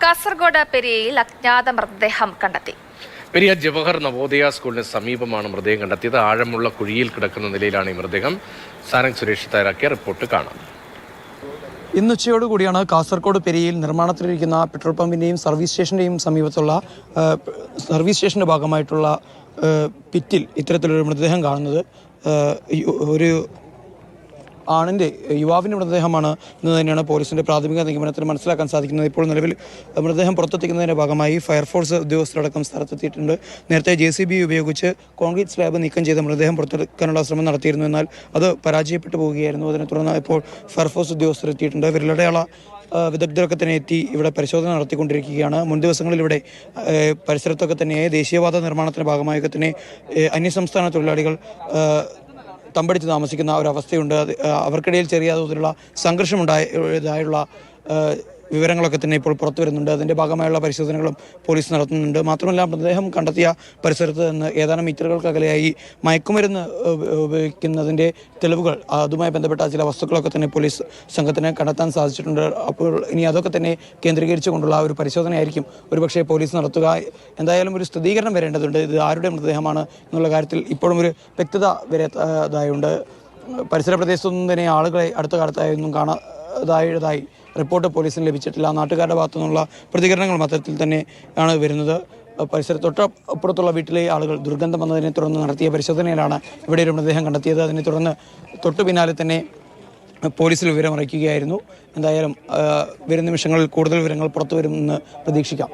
കാസർഗോഡ് പെരിയയിൽ അജ്ഞാത മൃതദേഹം കണ്ടെത്തി. പെരിയ ജവഹർ നവോദയ സ്കൂളിന് സമീപമാണ് മൃതദേഹം കണ്ടെത്തിയത്. ആഴമുള്ള കുഴിയിൽ കിടക്കുന്ന നിലയിലാണ് ഈ മൃതദേഹം. സാരംഗ് സുരേഷ് തയ്യാറാക്കിയ റിപ്പോർട്ട് കാണാം. ഇന്നുച്ചയോടുകൂടിയാണ് കാസർഗോഡ് പെരിയയിൽ നിർമ്മാണത്തിലിരിക്കുന്ന പെട്രോൾ പമ്പിൻ്റെയും സർവീസ് സ്റ്റേഷൻ്റെയും സമീപത്തുള്ള സർവീസ് സ്റ്റേഷൻ്റെ ഭാഗമായിട്ടുള്ള പിറ്റിൽ ഇത്തരത്തിലൊരു മൃതദേഹം കാണുന്നത്. ഒരു യുവാവിൻ്റെ മൃതദേഹമാണ് എന്ന് തന്നെയാണ് പോലീസിൻ്റെ പ്രാഥമിക നിഗമനത്തിൽ മനസ്സിലാക്കാൻ സാധിക്കുന്നത്. ഇപ്പോൾ നിലവിൽ മൃതദേഹം പുറത്തെത്തിക്കുന്നതിൻ്റെ ഭാഗമായി ഫയർഫോഴ്സ് ഉദ്യോഗസ്ഥരടക്കം സ്ഥലത്തെത്തിയിട്ടുണ്ട്. നേരത്തെ JCB ഉപയോഗിച്ച് കോൺക്രീറ്റ് സ്ലാബ് നീക്കം ചെയ്ത മൃതദേഹം പുറത്തെടുക്കാനുള്ള ശ്രമം നടത്തിയിരുന്നു. എന്നാൽ അത് പരാജയപ്പെട്ടു പോവുകയായിരുന്നു. അതിനെ തുടർന്ന് ഇപ്പോൾ ഫയർഫോഴ്സ് ഉദ്യോഗസ്ഥർ എത്തിയിട്ടുണ്ട്. വിരലടയാള വിദഗ്ധരൊക്കെ തന്നെ എത്തി ഇവിടെ പരിശോധന നടത്തിക്കൊണ്ടിരിക്കുകയാണ്. മുൻ ദിവസങ്ങളിൽ ഇവിടെ പരിസരത്തൊക്കെ തന്നെ ദേശീയപാത നിർമ്മാണത്തിൻ്റെ ഭാഗമായൊക്കെ തന്നെ അന്യസംസ്ഥാന തൊഴിലാളികൾ തമ്പടിച്ച് താമസിക്കുന്ന ഒരവസ്ഥയുണ്ട്. അവർക്കിടയിൽ ചെറിയ തോതിലുള്ള സംഘർഷമുണ്ടായതായുള്ള വിവരങ്ങളൊക്കെ തന്നെ ഇപ്പോൾ പുറത്തു വരുന്നുണ്ട്. അതിൻ്റെ ഭാഗമായുള്ള പരിശോധനകളും പോലീസ് നടത്തുന്നുണ്ട്. മാത്രമല്ല, മൃതദേഹം കണ്ടെത്തിയ പരിസരത്ത് നിന്ന് ഏതാനും മീറ്ററുകൾക്കകലെയായി മയക്കുമരുന്ന് ഉപയോഗിക്കുന്നതിൻ്റെ തെളിവുകൾ, അതുമായി ബന്ധപ്പെട്ട ചില വസ്തുക്കളൊക്കെ തന്നെ പോലീസ് സംഘത്തിന് കണ്ടെത്താൻ സാധിച്ചിട്ടുണ്ട്. അപ്പോൾ ഇനി അതൊക്കെ തന്നെ കേന്ദ്രീകരിച്ചുകൊണ്ടുള്ള ഒരു പരിശോധനയായിരിക്കും ഒരുപക്ഷെ പോലീസ് നടത്തുക. എന്തായാലും ഒരു സ്ഥിരീകരണം വരേണ്ടതുണ്ട്. ഇത് ആരുടെ മൃതദേഹമാണ് എന്നുള്ള കാര്യത്തിൽ ഇപ്പോഴും ഒരു വ്യക്തത വരാതായുണ്ട്. പരിസര പ്രദേശത്തൊന്നും തന്നെ ആളുകളെ അടുത്ത കാലത്തായൊന്നും കാണാതായതായി റിപ്പോർട്ട് പോലീസിന് ലഭിച്ചിട്ടില്ല. നാട്ടുകാരുടെ ഭാഗത്തു നിന്നുള്ള പ്രതികരണങ്ങൾ അത്തരത്തിൽ തന്നെയാണ് വരുന്നത്. തൊട്ടപ്പുറത്തുള്ള വീട്ടിലെ ആളുകൾ ദുർഗന്ധം വന്നതിനെ തുടർന്ന് നടത്തിയ പരിശോധനയിലാണ് ഇവിടെ ഒരു മൃതദേഹം കണ്ടെത്തിയത്. അതിനെ തുടർന്ന് തൊട്ടു പിന്നാലെ തന്നെ പോലീസിൽ വിവരം അറിയിക്കുകയായിരുന്നു. എന്തായാലും വരും നിമിഷങ്ങളിൽ കൂടുതൽ വിവരങ്ങൾ പുറത്തു വരുമെന്ന് പ്രതീക്ഷിക്കാം.